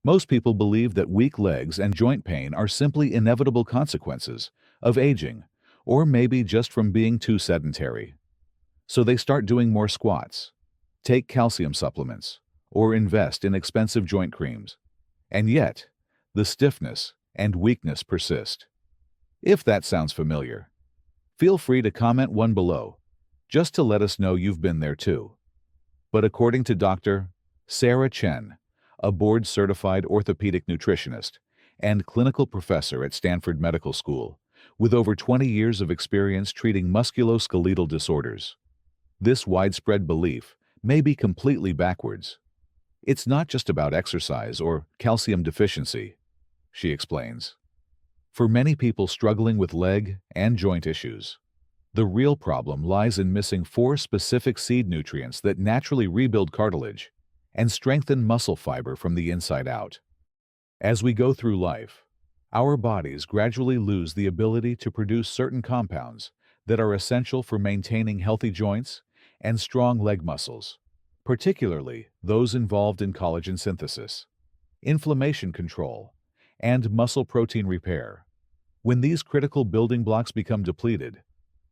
Most people believe that weak legs and joint pain are simply inevitable consequences of aging, or maybe just from being too sedentary. So they start doing more squats, take calcium supplements, or invest in expensive joint creams. And yet, the stiffness and weakness persist. If that sounds familiar, feel free to comment one below, just to let us know you've been there too. But according to Dr. Sarah Chen, a board-certified orthopedic nutritionist and clinical professor at Stanford Medical School, with over 20 years of experience treating musculoskeletal disorders, this widespread belief may be completely backwards. It's not just about exercise or calcium deficiency, she explains. For many people struggling with leg and joint issues, the real problem lies in missing 4 specific seed nutrients that naturally rebuild cartilage and strengthen muscle fiber from the inside out. As we go through life, our bodies gradually lose the ability to produce certain compounds that are essential for maintaining healthy joints and strong leg muscles, particularly those involved in collagen synthesis, inflammation control, and muscle protein repair. When these critical building blocks become depleted,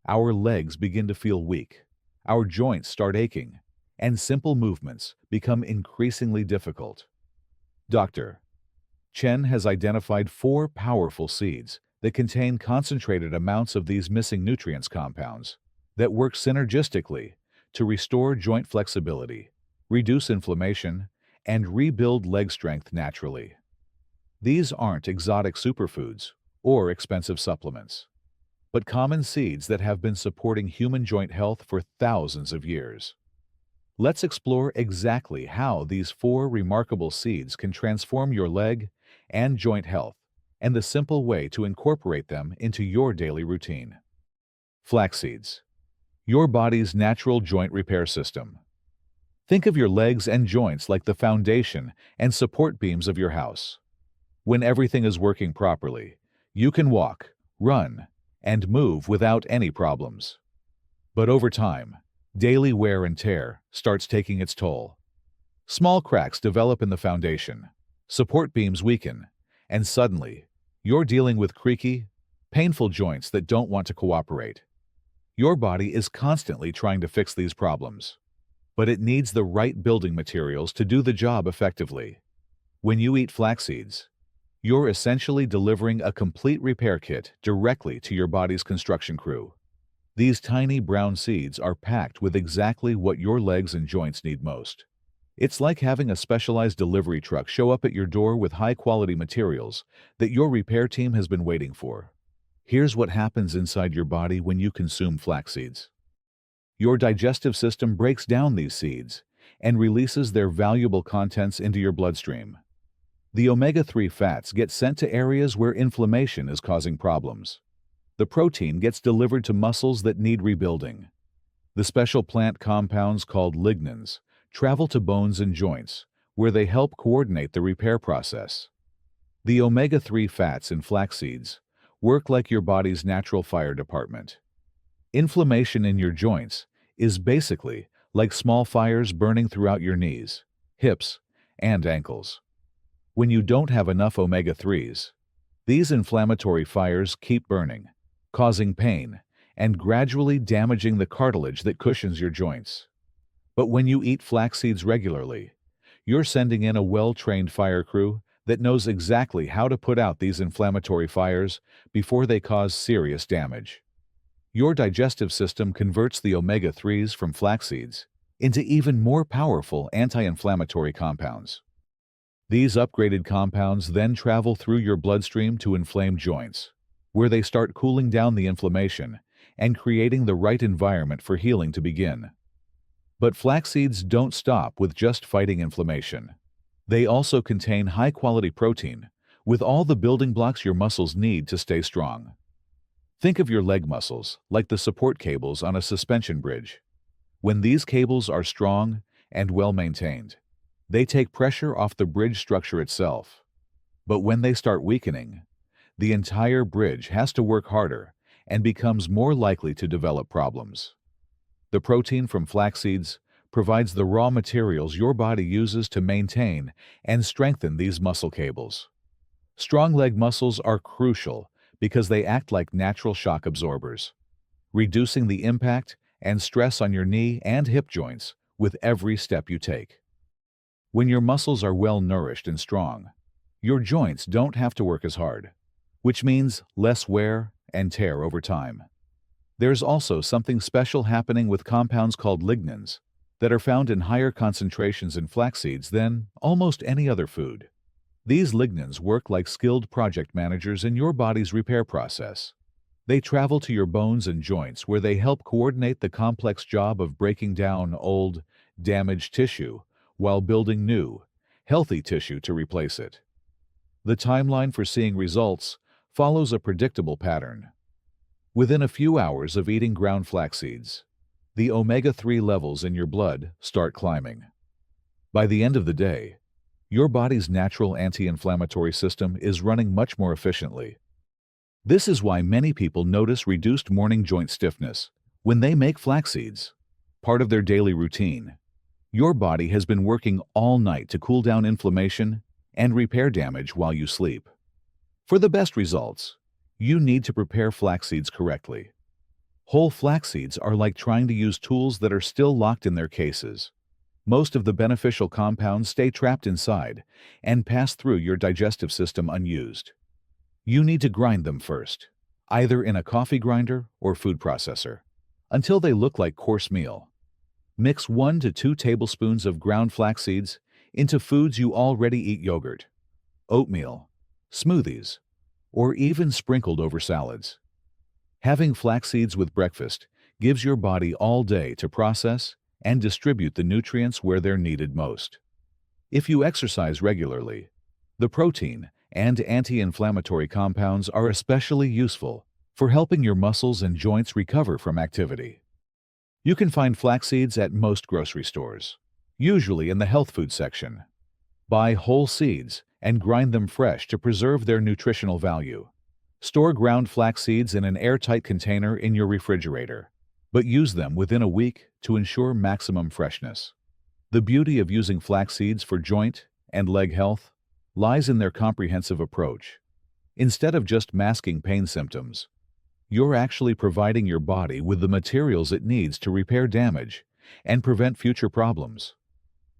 our legs begin to feel weak, our joints start aching, and simple movements become increasingly difficult. Dr. Chen has identified 4 powerful seeds that contain concentrated amounts of these missing nutrients compounds that work synergistically to restore joint flexibility, reduce inflammation, and rebuild leg strength naturally. These aren't exotic superfoods or expensive supplements, but common seeds that have been supporting human joint health for thousands of years. Let's explore exactly how these 4 remarkable seeds can transform your leg and joint health, and the simple way to incorporate them into your daily routine. Flax seeds, your body's natural joint repair system. Think of your legs and joints like the foundation and support beams of your house. When everything is working properly, you can walk, run, and move without any problems. But over time, daily wear and tear starts taking its toll. Small cracks develop in the foundation, support beams weaken, and suddenly, you're dealing with creaky, painful joints that don't want to cooperate. Your body is constantly trying to fix these problems, but it needs the right building materials to do the job effectively. When you eat flax seeds, you're essentially delivering a complete repair kit directly to your body's construction crew. These tiny brown seeds are packed with exactly what your legs and joints need most. It's like having a specialized delivery truck show up at your door with high-quality materials that your repair team has been waiting for. Here's what happens inside your body when you consume flax seeds. Your digestive system breaks down these seeds and releases their valuable contents into your bloodstream. The omega-3 fats get sent to areas where inflammation is causing problems. The protein gets delivered to muscles that need rebuilding. The special plant compounds called lignans travel to bones and joints, where they help coordinate the repair process. The omega-3 fats in flax seeds work like your body's natural fire department. Inflammation in your joints is basically like small fires burning throughout your knees, hips, and ankles. When you don't have enough omega-3s, these inflammatory fires keep burning, causing pain and gradually damaging the cartilage that cushions your joints. But when you eat flax seeds regularly, you're sending in a well-trained fire crew that knows exactly how to put out these inflammatory fires before they cause serious damage. Your digestive system converts the omega-3s from flax seeds into even more powerful anti-inflammatory compounds. These upgraded compounds then travel through your bloodstream to inflamed joints, where they start cooling down the inflammation and creating the right environment for healing to begin. But flax seeds don't stop with just fighting inflammation. They also contain high-quality protein, with all the building blocks your muscles need to stay strong. Think of your leg muscles like the support cables on a suspension bridge. When these cables are strong and well-maintained, they take pressure off the bridge structure itself. But when they start weakening, the entire bridge has to work harder and becomes more likely to develop problems. The protein from flax seeds provides the raw materials your body uses to maintain and strengthen these muscle cables. Strong leg muscles are crucial because they act like natural shock absorbers, reducing the impact and stress on your knee and hip joints with every step you take. When your muscles are well nourished and strong, your joints don't have to work as hard, which means less wear and tear over time. There's also something special happening with compounds called lignans that are found in higher concentrations in flax seeds than almost any other food. These lignans work like skilled project managers in your body's repair process. They travel to your bones and joints where they help coordinate the complex job of breaking down old, damaged tissue while building new, healthy tissue to replace it. The timeline for seeing results follows a predictable pattern. Within a few hours of eating ground flax seeds, the omega-3 levels in your blood start climbing. By the end of the day, your body's natural anti-inflammatory system is running much more efficiently. This is why many people notice reduced morning joint stiffness when they make flax seeds, part of their daily routine. Your body has been working all night to cool down inflammation and repair damage while you sleep. For the best results, you need to prepare flax seeds correctly. Whole flax seeds are like trying to use tools that are still locked in their cases. Most of the beneficial compounds stay trapped inside and pass through your digestive system unused. You need to grind them first, either in a coffee grinder or food processor, until they look like coarse meal. Mix 1 to 2 tablespoons of ground flax seeds into foods you already eat: yogurt, oatmeal, smoothies, or even sprinkled over salads. Having flax seeds with breakfast gives your body all day to process and distribute the nutrients where they're needed most. If you exercise regularly, the protein and anti-inflammatory compounds are especially useful for helping your muscles and joints recover from activity. You can find flax seeds at most grocery stores, usually in the health food section. Buy whole seeds and grind them fresh to preserve their nutritional value. Store ground flax seeds in an airtight container in your refrigerator, but use them within a week to ensure maximum freshness. The beauty of using flax seeds for joint and leg health lies in their comprehensive approach. Instead of just masking pain symptoms, you're actually providing your body with the materials it needs to repair damage and prevent future problems.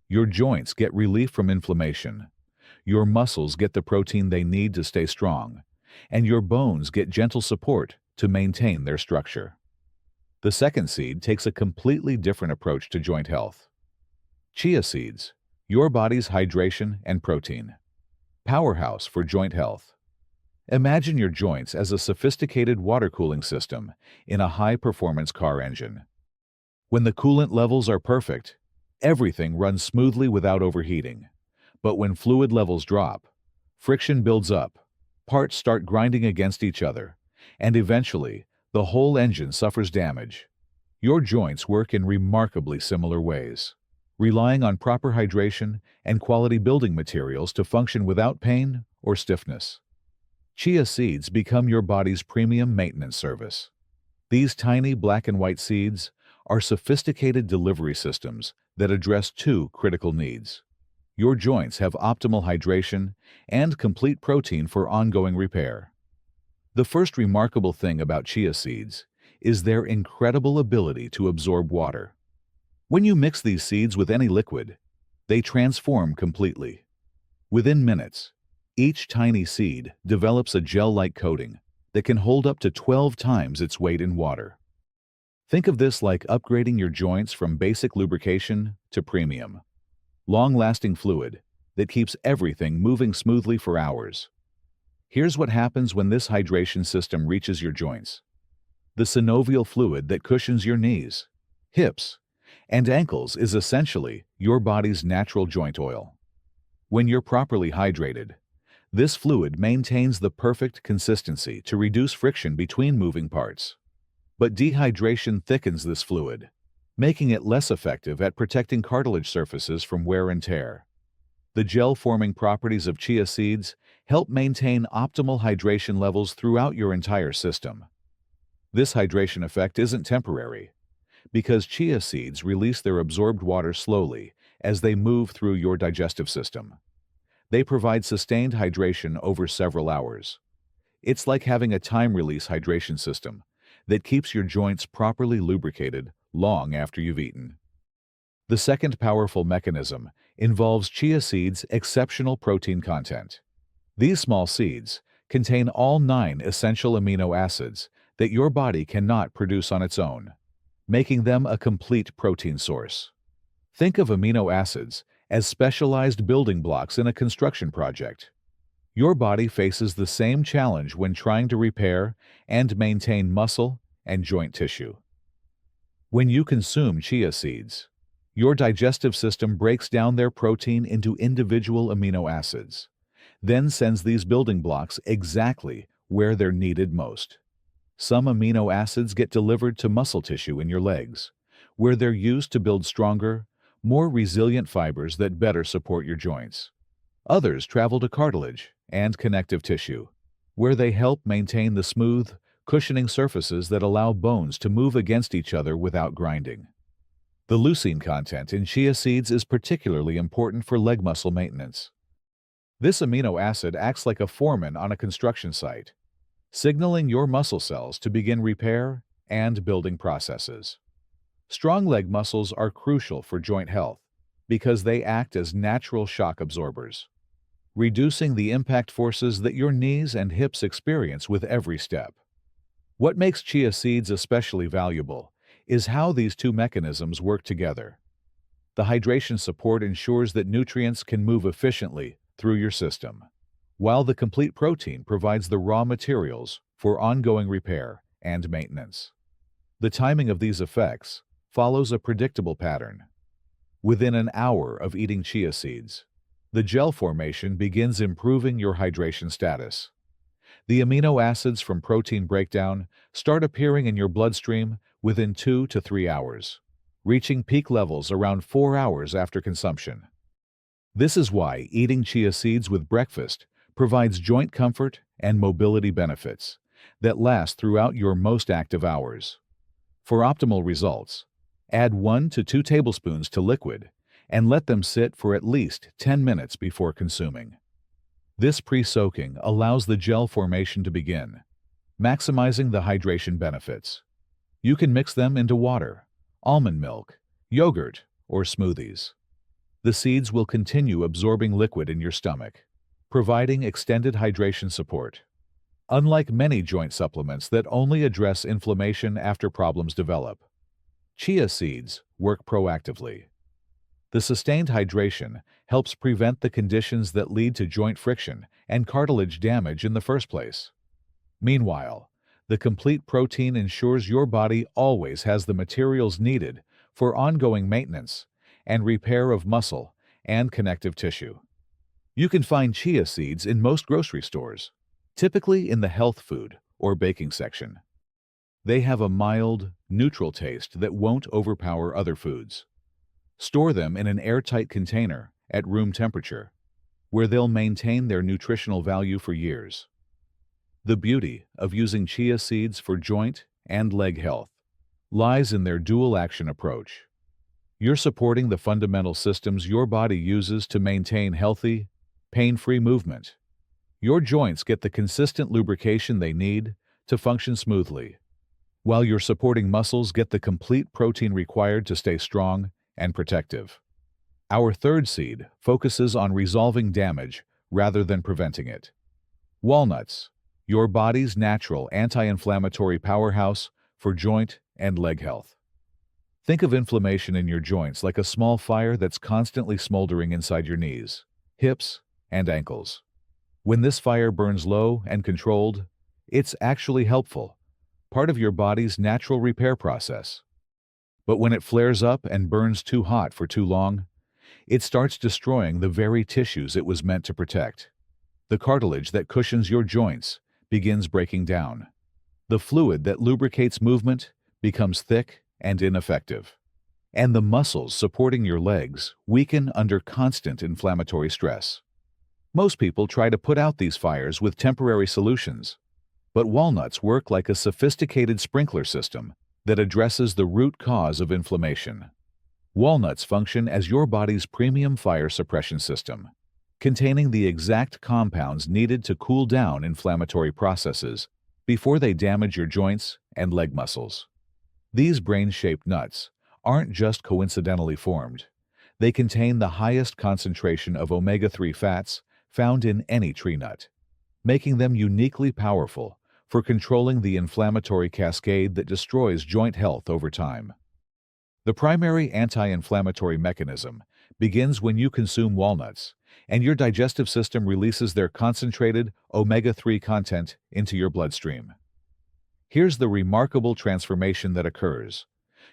Your joints get relief from inflammation, your muscles get the protein they need to stay strong, and your bones get gentle support to maintain their structure. The second seed takes a completely different approach to joint health. Chia seeds, your body's hydration and protein. Powerhouse for joint health. Imagine your joints as a sophisticated water cooling system in a high-performance car engine. When the coolant levels are perfect, everything runs smoothly without overheating. But when fluid levels drop, friction builds up, parts start grinding against each other, and eventually, the whole engine suffers damage. Your joints work in remarkably similar ways, relying on proper hydration and quality building materials to function without pain or stiffness. Chia seeds become your body's premium maintenance service. These tiny black and white seeds are sophisticated delivery systems that address two critical needs. Your joints have optimal hydration and complete protein for ongoing repair. The first remarkable thing about chia seeds is their incredible ability to absorb water. When you mix these seeds with any liquid, they transform completely. Within minutes, each tiny seed develops a gel-like coating that can hold up to 12 times its weight in water. Think of this like upgrading your joints from basic lubrication to premium, long-lasting fluid that keeps everything moving smoothly for hours. Here's what happens when this hydration system reaches your joints. The synovial fluid that cushions your knees, hips, and ankles is essentially your body's natural joint oil. When you're properly hydrated, this fluid maintains the perfect consistency to reduce friction between moving parts. But dehydration thickens this fluid, making it less effective at protecting cartilage surfaces from wear and tear. The gel-forming properties of chia seeds help maintain optimal hydration levels throughout your entire system. This hydration effect isn't temporary. because chia seeds release their absorbed water slowly as they move through your digestive system. They provide sustained hydration over several hours. It's like having a time-release hydration system that keeps your joints properly lubricated long after you've eaten. The second powerful mechanism involves chia seeds' exceptional protein content. These small seeds contain all 9 essential amino acids that your body cannot produce on its own, making them a complete protein source. Think of amino acids as specialized building blocks in a construction project. Your body faces the same challenge when trying to repair and maintain muscle and joint tissue. When you consume chia seeds, your digestive system breaks down their protein into individual amino acids, then sends these building blocks exactly where they're needed most. Some amino acids get delivered to muscle tissue in your legs, where they're used to build stronger, more resilient fibers that better support your joints. Others travel to cartilage and connective tissue, where they help maintain the smooth, cushioning surfaces that allow bones to move against each other without grinding. The leucine content in chia seeds is particularly important for leg muscle maintenance. This amino acid acts like a foreman on a construction site, signaling your muscle cells to begin repair and building processes. Strong leg muscles are crucial for joint health because they act as natural shock absorbers, reducing the impact forces that your knees and hips experience with every step. What makes chia seeds especially valuable is how these two mechanisms work together. The hydration support ensures that nutrients can move efficiently through your system, while the complete protein provides the raw materials for ongoing repair and maintenance. The timing of these effects follows a predictable pattern. Within an hour of eating chia seeds, the gel formation begins improving your hydration status. The amino acids from protein breakdown start appearing in your bloodstream within 2 to 3 hours, reaching peak levels around 4 hours after consumption. This is why eating chia seeds with breakfast provides joint comfort and mobility benefits that last throughout your most active hours. For optimal results, add 1 to 2 tablespoons to liquid and let them sit for at least 10 minutes before consuming. This pre-soaking allows the gel formation to begin, maximizing the hydration benefits. You can mix them into water, almond milk, yogurt, or smoothies. The seeds will continue absorbing liquid in your stomach, providing extended hydration support. Unlike many joint supplements that only address inflammation after problems develop, chia seeds work proactively. The sustained hydration helps prevent the conditions that lead to joint friction and cartilage damage in the first place. Meanwhile, the complete protein ensures your body always has the materials needed for ongoing maintenance and repair of muscle and connective tissue. You can find chia seeds in most grocery stores, typically in the health food or baking section. They have a mild, neutral taste that won't overpower other foods. Store them in an airtight container at room temperature, where they'll maintain their nutritional value for years. The beauty of using chia seeds for joint and leg health lies in their dual-action approach. You're supporting the fundamental systems your body uses to maintain healthy, pain-free movement. Your joints get the consistent lubrication they need to function smoothly, while your supporting muscles get the complete protein required to stay strong and protective. Our third seed focuses on resolving damage rather than preventing it. Walnuts, your body's natural anti-inflammatory powerhouse for joint and leg health. Think of inflammation in your joints like a small fire that's constantly smoldering inside your knees, hips, and ankles. When this fire burns low and controlled, it's actually helpful, part of your body's natural repair process. But when it flares up and burns too hot for too long, it starts destroying the very tissues it was meant to protect. The cartilage that cushions your joints begins breaking down. The fluid that lubricates movement becomes thick and ineffective. And the muscles supporting your legs weaken under constant inflammatory stress. Most people try to put out these fires with temporary solutions, but walnuts work like a sophisticated sprinkler system that addresses the root cause of inflammation. Walnuts function as your body's premium fire suppression system, containing the exact compounds needed to cool down inflammatory processes before they damage your joints and leg muscles. These brain-shaped nuts aren't just coincidentally formed. They contain the highest concentration of omega-3 fats found in any tree nut, making them uniquely powerful for controlling the inflammatory cascade that destroys joint health over time. The primary anti-inflammatory mechanism begins when you consume walnuts, and your digestive system releases their concentrated omega-3 content into your bloodstream. Here's the remarkable transformation that occurs.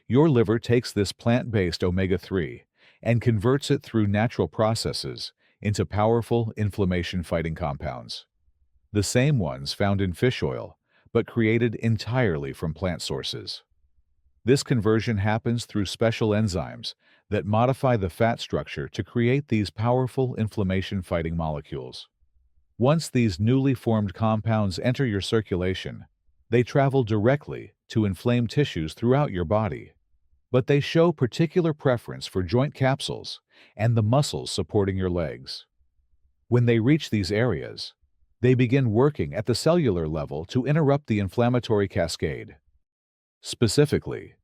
Your liver takes this plant-based omega-3 and converts it through natural processes into powerful inflammation-fighting compounds. The same ones found in fish oil, but created entirely from plant sources. This conversion happens through special enzymes that modify the fat structure to create these powerful inflammation-fighting molecules. Once these newly formed compounds enter your circulation, they travel directly to inflamed tissues throughout your body. But they show particular preference for joint capsules and the muscles supporting your legs. When they reach these areas, they begin working at the cellular level to interrupt the inflammatory cascade. Specifically,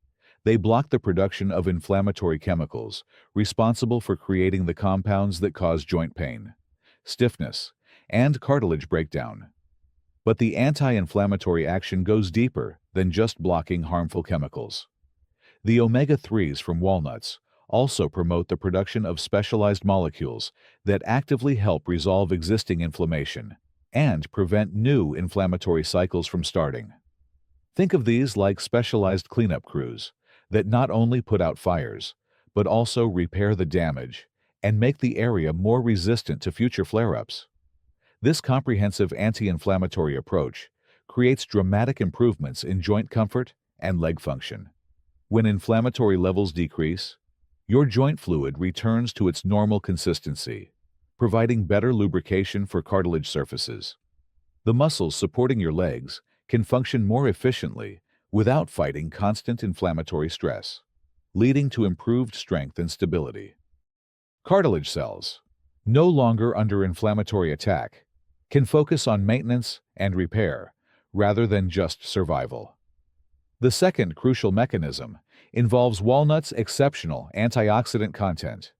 they block the production of inflammatory chemicals responsible for creating the compounds that cause joint pain, stiffness, and cartilage breakdown. But the anti-inflammatory action goes deeper than just blocking harmful chemicals. The omega-3s from walnuts also promote the production of specialized molecules that actively help resolve existing inflammation and prevent new inflammatory cycles from starting. Think of these like specialized cleanup crews that not only put out fires, but also repair the damage and make the area more resistant to future flare-ups. This comprehensive anti-inflammatory approach creates dramatic improvements in joint comfort and leg function. When inflammatory levels decrease, your joint fluid returns to its normal consistency, providing better lubrication for cartilage surfaces. The muscles supporting your legs can function more efficiently without fighting constant inflammatory stress, leading to improved strength and stability. Cartilage cells, no longer under inflammatory attack, can focus on maintenance and repair rather than just survival. The second crucial mechanism involves walnuts' exceptional antioxidant content,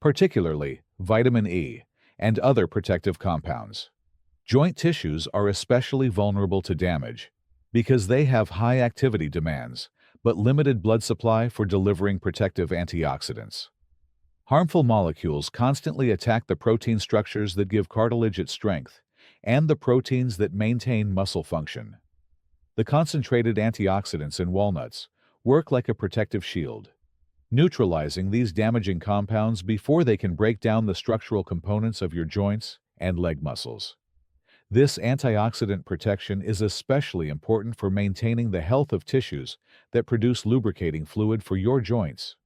particularly vitamin E and other protective compounds. Joint tissues are especially vulnerable to damage because they have high activity demands but limited blood supply for delivering protective antioxidants. Harmful molecules constantly attack the protein structures that give cartilage its strength and the proteins that maintain muscle function. The concentrated antioxidants in walnuts work like a protective shield, neutralizing these damaging compounds before they can break down the structural components of your joints and leg muscles. This antioxidant protection is especially important for maintaining the health of tissues that produce lubricating fluid for your joints.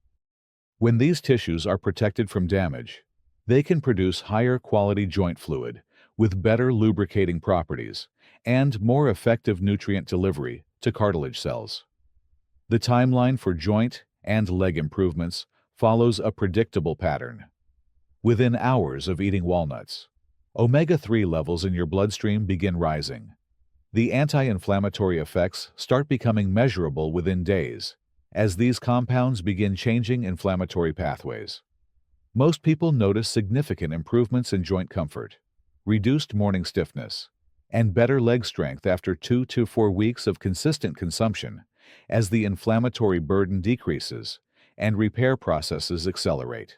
When these tissues are protected from damage, they can produce higher quality joint fluid with better lubricating properties and more effective nutrient delivery to cartilage cells. The timeline for joint and leg improvements follows a predictable pattern. Within hours of eating walnuts, omega-3 levels in your bloodstream begin rising. The anti-inflammatory effects start becoming measurable within days, as these compounds begin changing inflammatory pathways. Most people notice significant improvements in joint comfort, reduced morning stiffness, and better leg strength after 2 to 4 weeks of consistent consumption as the inflammatory burden decreases and repair processes accelerate.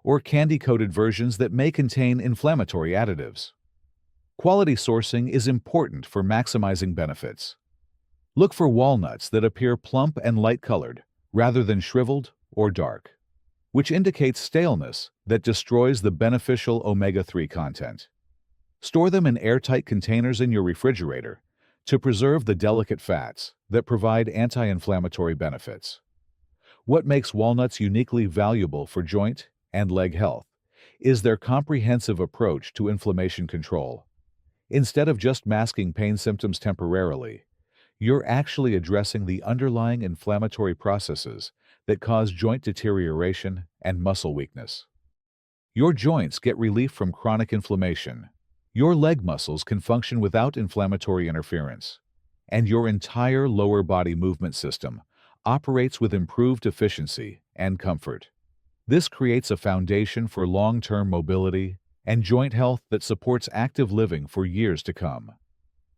Or candy-coated versions that may contain inflammatory additives. Quality sourcing is important for maximizing benefits. Look for walnuts that appear plump and light-colored, rather than shriveled or dark, which indicates staleness that destroys the beneficial omega-3 content. Store them in airtight containers in your refrigerator to preserve the delicate fats that provide anti-inflammatory benefits. What makes walnuts uniquely valuable for joint and leg health is their comprehensive approach to inflammation control. Instead of just masking pain symptoms temporarily, you're actually addressing the underlying inflammatory processes that cause joint deterioration and muscle weakness. Your joints get relief from chronic inflammation. Your leg muscles can function without inflammatory interference, and your entire lower body movement system operates with improved efficiency and comfort. This creates a foundation for long-term mobility and joint health that supports active living for years to come.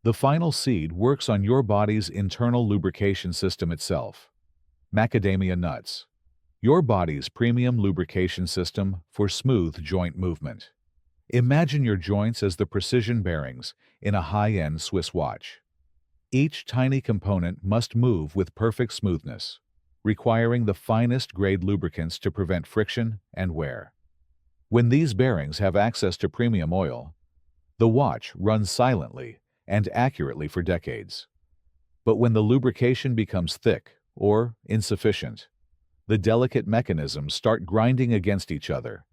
The final seed works on your body's internal lubrication system itself. Macadamia nuts, your body's premium lubrication system for smooth joint movement. Imagine your joints as the precision bearings in a high-end Swiss watch. Each tiny component must move with perfect smoothness, requiring the finest grade lubricants to prevent friction and wear. When these bearings have access to premium oil, the watch runs silently and accurately for decades. But when the lubrication becomes thick or insufficient, the delicate mechanisms start grinding against each other,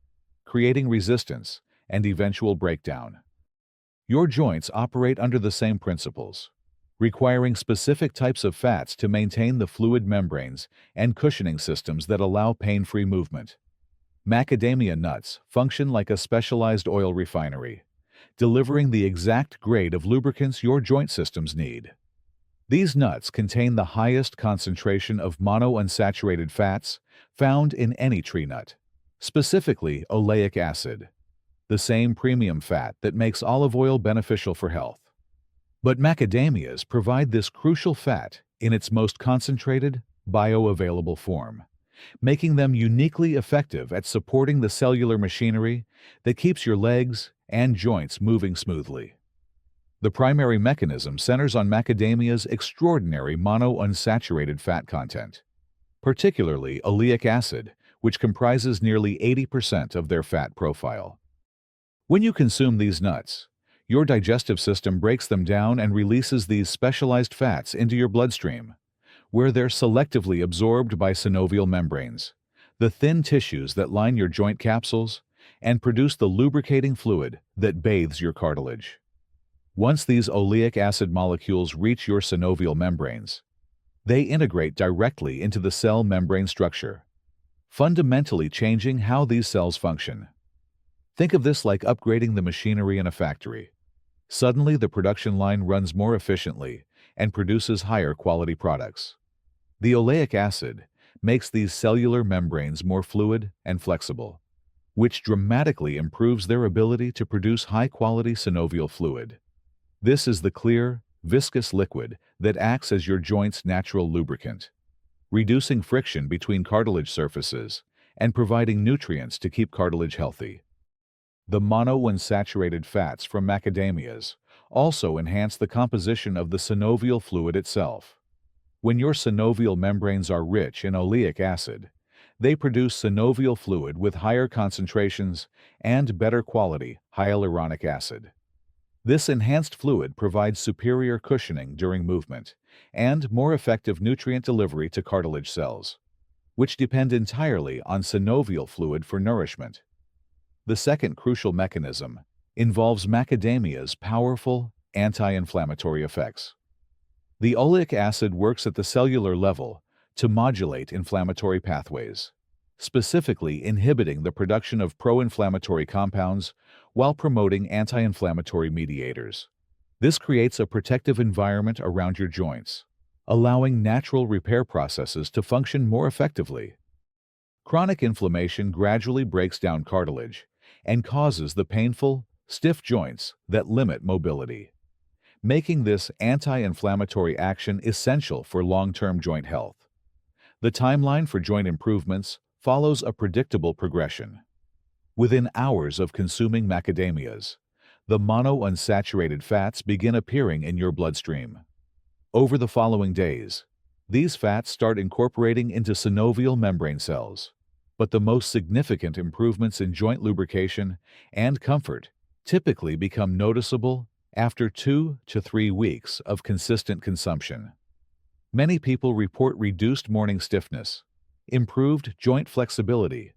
creating resistance and eventual breakdown. Your joints operate under the same principles, requiring specific types of fats to maintain the fluid membranes and cushioning systems that allow pain-free movement. Macadamia nuts function like a specialized oil refinery, delivering the exact grade of lubricants your joint systems need. These nuts contain the highest concentration of monounsaturated fats found in any tree nut, specifically oleic acid, the same premium fat that makes olive oil beneficial for health. But macadamias provide this crucial fat in its most concentrated, bioavailable form, making them uniquely effective at supporting the cellular machinery that keeps your legs and joints moving smoothly. The primary mechanism centers on macadamia's extraordinary monounsaturated fat content, particularly oleic acid, which comprises nearly 80% of their fat profile. When you consume these nuts, your digestive system breaks them down and releases these specialized fats into your bloodstream, where they're selectively absorbed by synovial membranes, the thin tissues that line your joint capsules, and produce the lubricating fluid that bathes your cartilage. Once these oleic acid molecules reach your synovial membranes, they integrate directly into the cell membrane structure, fundamentally changing how these cells function. Think of this like upgrading the machinery in a factory. Suddenly, the production line runs more efficiently and produces higher quality products. The oleic acid makes these cellular membranes more fluid and flexible, which dramatically improves their ability to produce high-quality synovial fluid. This is the clear, viscous liquid that acts as your joint's natural lubricant, reducing friction between cartilage surfaces and providing nutrients to keep cartilage healthy. The monounsaturated fats from macadamias also enhance the composition of the synovial fluid itself. When your synovial membranes are rich in oleic acid, they produce synovial fluid with higher concentrations and better quality hyaluronic acid. This enhanced fluid provides superior cushioning during movement and more effective nutrient delivery to cartilage cells, which depend entirely on synovial fluid for nourishment. The second crucial mechanism involves macadamia's powerful anti-inflammatory effects. The oleic acid works at the cellular level to modulate inflammatory pathways, specifically inhibiting the production of pro-inflammatory compounds while promoting anti-inflammatory mediators. This creates a protective environment around your joints, allowing natural repair processes to function more effectively. Chronic inflammation gradually breaks down cartilage and causes the painful, stiff joints that limit mobility, making this anti-inflammatory action essential for long-term joint health. The timeline for joint improvements follows a predictable progression. Within hours of consuming macadamias, the monounsaturated fats begin appearing in your bloodstream. Over the following days, these fats start incorporating into synovial membrane cells, but the most significant improvements in joint lubrication and comfort typically become noticeable after 2 to 3 weeks of consistent consumption. Many people report reduced morning stiffness, improved joint flexibility,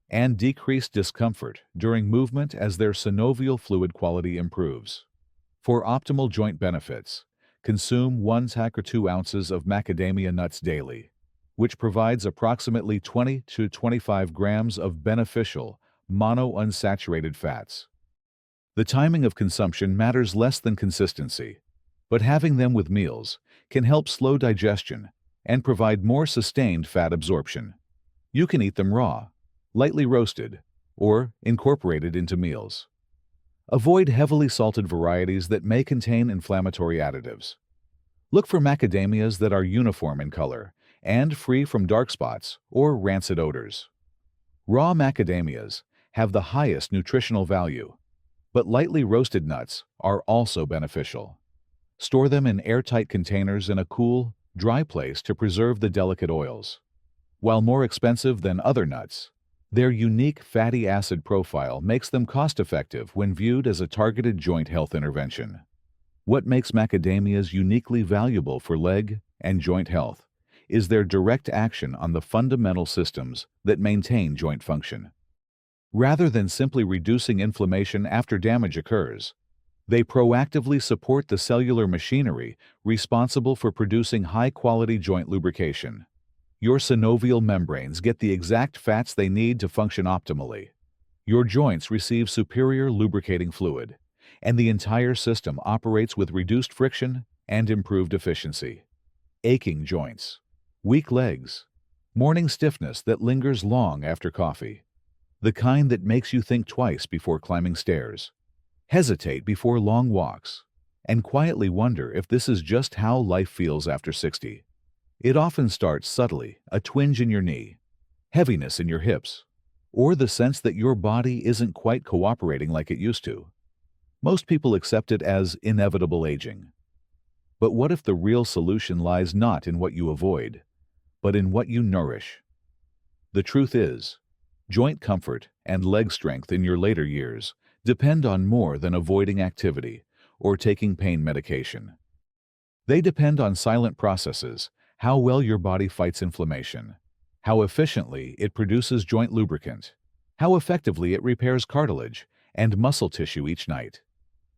and decreased discomfort during movement as their synovial fluid quality improves. For optimal joint benefits, consume 1 or 2 ounces of macadamia nuts daily, which provides approximately 20 to 25 grams of beneficial monounsaturated fats. The timing of consumption matters less than consistency, but having them with meals can help slow digestion and provide more sustained fat absorption. You can eat them raw, lightly roasted, or incorporated into meals. Avoid heavily salted varieties that may contain inflammatory additives. Look for macadamias that are uniform in color and free from dark spots or rancid odors. Raw macadamias have the highest nutritional value, but lightly roasted nuts are also beneficial. Store them in airtight containers in a cool, dry place to preserve the delicate oils. While more expensive than other nuts, their unique fatty acid profile makes them cost-effective when viewed as a targeted joint health intervention. What makes macadamias uniquely valuable for leg and joint health is their direct action on the fundamental systems that maintain joint function. Rather than simply reducing inflammation after damage occurs, they proactively support the cellular machinery responsible for producing high-quality joint lubrication. Your synovial membranes get the exact fats they need to function optimally. Your joints receive superior lubricating fluid, and the entire system operates with reduced friction and improved efficiency. Aching joints, weak legs, morning stiffness that lingers long after coffee, the kind that makes you think twice before climbing stairs, hesitate before long walks, and quietly wonder if this is just how life feels after 60. It often starts subtly, a twinge in your knee, heaviness in your hips, or the sense that your body isn't quite cooperating like it used to. Most people accept it as inevitable aging. But what if the real solution lies not in what you avoid, but in what you nourish? The truth is, joint comfort and leg strength in your later years depend on more than avoiding activity or taking pain medication. They depend on silent processes, how well your body fights inflammation, how efficiently it produces joint lubricant, how effectively it repairs cartilage and muscle tissue each night.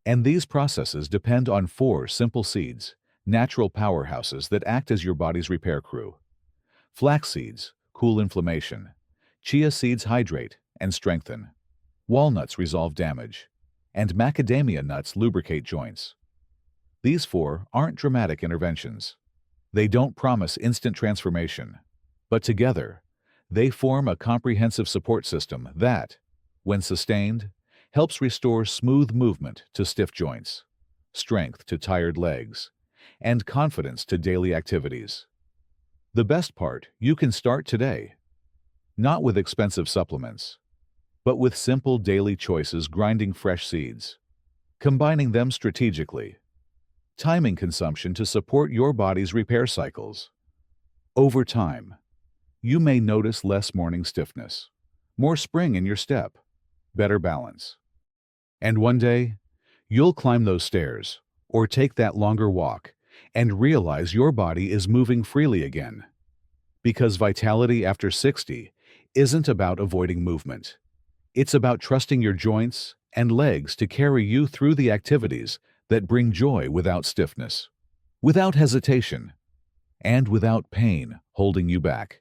And these processes depend on 4 simple seeds, natural powerhouses that act as your body's repair crew. Flaxseeds cool inflammation, chia seeds hydrate and strengthen, walnuts resolve damage, and macadamia nuts lubricate joints. These 4 aren't dramatic interventions. They don't promise instant transformation, but together, they form a comprehensive support system that, when sustained, helps restore smooth movement to stiff joints, strength to tired legs, and confidence to daily activities. The best part, you can start today. Not with expensive supplements, but with simple daily choices grinding fresh seeds, combining them strategically, timing consumption to support your body's repair cycles. Over time, you may notice less morning stiffness, more spring in your step, better balance. And one day, you'll climb those stairs or take that longer walk and realize your body is moving freely again. Because vitality after 60 isn't about avoiding movement. It's about trusting your joints and legs to carry you through the activities that bring joy without stiffness, without hesitation, and without pain holding you back.